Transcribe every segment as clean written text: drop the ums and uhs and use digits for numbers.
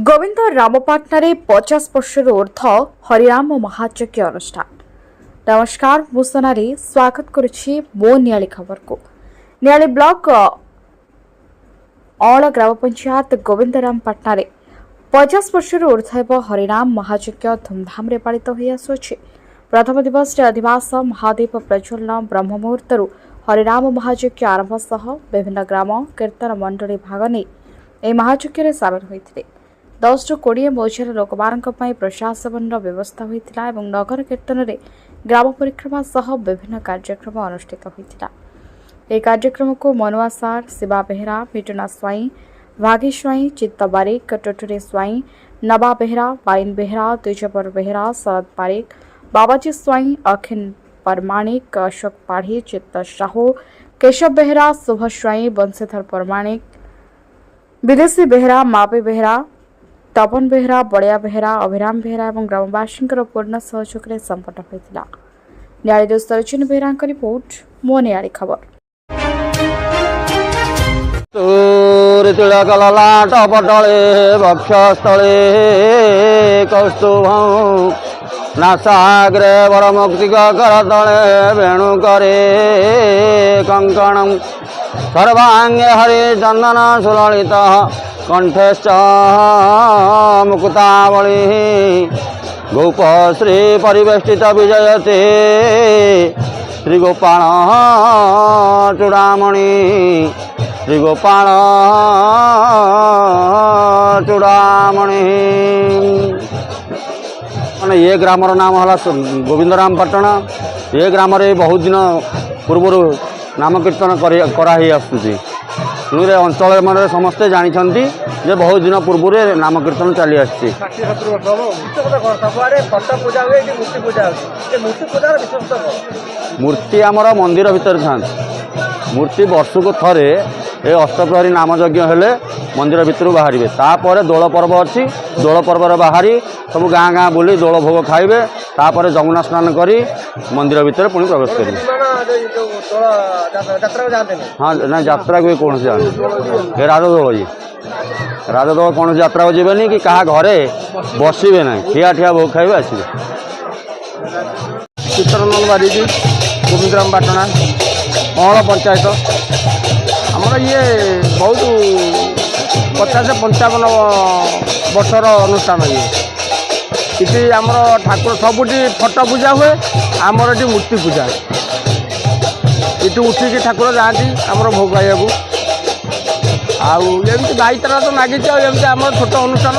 गोविंद रामपाटना 50 वर्ष ऊर्ध हरिराम महायज्ञ अनुष्ठान। नमस्कार मु सोनाली स्वागत करुछि मो नियाली खबर को। नियाली ब्लॉक अल ग्राम पंचायत गोविंद रामपाटना 50 वर्ष ऊर्ध हरिराम महायज्ञ धूमधाम रे पालित होई आसुछि। प्रथम दिवस अधिवास महादीप प्रज्वलन ब्रह्म मुहूर्त हरिराम महायज्ञ आरंभ सह विभिन्न ग्राम कीर्तन मंडली भाग नहीं यह महायज्ञ सामिल होते 10 ରୁ 20 मौजार लोकमानक प्रशासन व्यवस्था होता और नगर कीर्तन में ग्राम परिक्रमा सह विभिन्न कार्यक्रम अनुष्ठित होता। यह कार्यक्रम को मनुआ सार, शिवा बेहरा, मिटुना स्वाई, भागी स्वाई, चित्त बारिक, टोटुरी स्वाई, नबा बेहरा, वाइन बेहरा, द्विजपर बेहरा, शरद बारिक, बाबाजी स्वाई, अखिन परमाणिक, अशोक पाढ़ी, चित्त साहू, केशव बेहरा, शुभ स्वाई, बंशीधर परमाणिक, विदेशी बेहरा, मापे बेहरा, तपन बेहरा, बड़िया बेहरा, अभिराम बेहरा और ग्रामवासी पूर्ण सहयोग में संपन्न होता। न्यायालय सरोजिनी बेहरा रिपोर्ट मो नियाली खबर। वक्षस्थले कौस्तुभं नासाग्रे वरमुक्तिकरतले वेणुकरे कंकणं सर्वांगे हरिचंदन सुललितः कंठश्च मुकुतावली गोपश्री परिवेष्टित विजयते श्रीगोपाल चूड़ामणि श्रीगोपाल चूड़ामणि। मैंने ये ग्राम नाम है गोविंद रामपाटना। ये ग्राम बहुत दिन पूर्व नाम कीर्तन कराई आसुची। तेणुरे अंचल मन समस्ते जानते जे बहुत दिन पूर्व नाम कीर्तन चली आसी। मूर्ति आमर मंदिर भितर था। मूर्ति वर्ष को थरे ये अष्टप्रहरी नाम यज्ञ हेले मंदिर भितर बाहर तापर दोल पर्व अच्छी। दोल पर्व बाहरी सब गाँ गाँ बुली दोल भोग खाइबे तापर जमुना स्नान करी मंदिर भितर पुणी प्रवेश करेंगे। हाँ ना यात्रा को कौन से जाने राजदोल जी राजदोल कौन यात्रा को जीवेनि कि क्या घरे बसवे ना ठिया ठिया भोग खाइबे आसवे। चित्रनंदन बारिकी गोविंद रामपाटना अल पंचायत आमर ये बहुत 50-55 वर्षर अनुष्ठान। ये आमर ठाकुर सबुठी फटो पूजा हुए आमर ये मूर्ति पूजा ये उठिकी ठाकुर जाती आमर भोग खाइबू आमती भाईचारा तो लगी आम छोट अनुष्ठान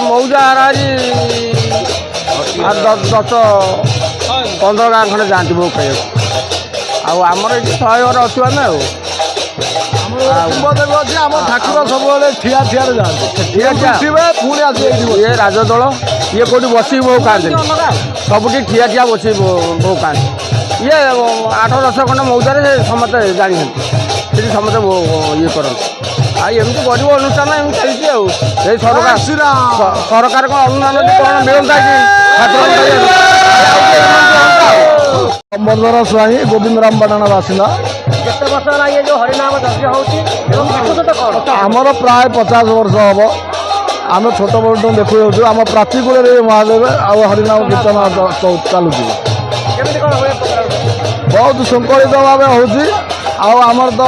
मौजा हारी 10-15 गाँ खंडे जाती भोग खाइबू आमर ये 100 घर अच्छु आम ठाकुर सब ठिया ठिया जाते ये राजदोल ये कौटी बस भोग खाते सबुठी ठिया ठिया बस भोग खाते ये 8-10 खंड मौजार समस्ते जानते समस्ते ये करते एमती गरीब अनुष्ठान चलती सरकार कौन अनुदान कौन मिलता कि संबर्धन स्वाई गोविंद रामपाटना बासिंदा। ये जो हरिनाम यज्ञ आमर प्राय 50 वर्ष हम आम छोट बड़ देखु आम प्रातिकूल महादेव आ हरिनाम कीर्तन चलुची बहुत श्रृंखलित भाव होमर तो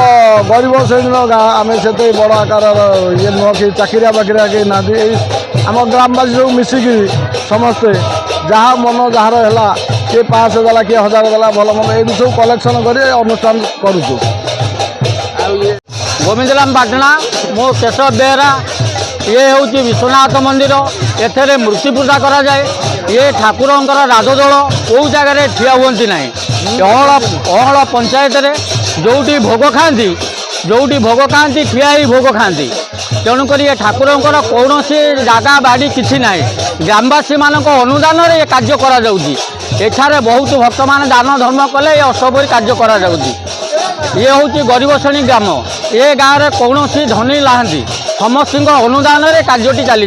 गरीब श्रेणी आम से बड़ आकार ये नुह कि चाकरिया बाकरिया कहीं ना आम ग्रामवासी सब मिसिकी समस्ते जहाँ मन जार है किए 500 देला किए 1000 देला भल मन ये सब कलेक्शन कर अनुष्ठान करुचु। गोविंद रामपाटना मो केशव बेहरा ये हूँ विश्वनाथ मंदिर एथे मूर्ति पूजा करा जाए। ये ठाकुरंकर राजदोल कौ जगह ठिया हुंती ना अहल पंचायत जोटी भोग खाती ठिया ही भोग खाती तेणुक ये ठाकुरंकर कौन जगह बाड़ी किसी ना ग्रामवासी मान अनुदान ये कार्य करा बहुत भक्त मान दान धर्म कले ये असबरी कार्य करा ये हूँ गरीब श्रेणी ग्राम। ये गाँव में कौन धनी नहांती समस्त अनुदान कार्य चली।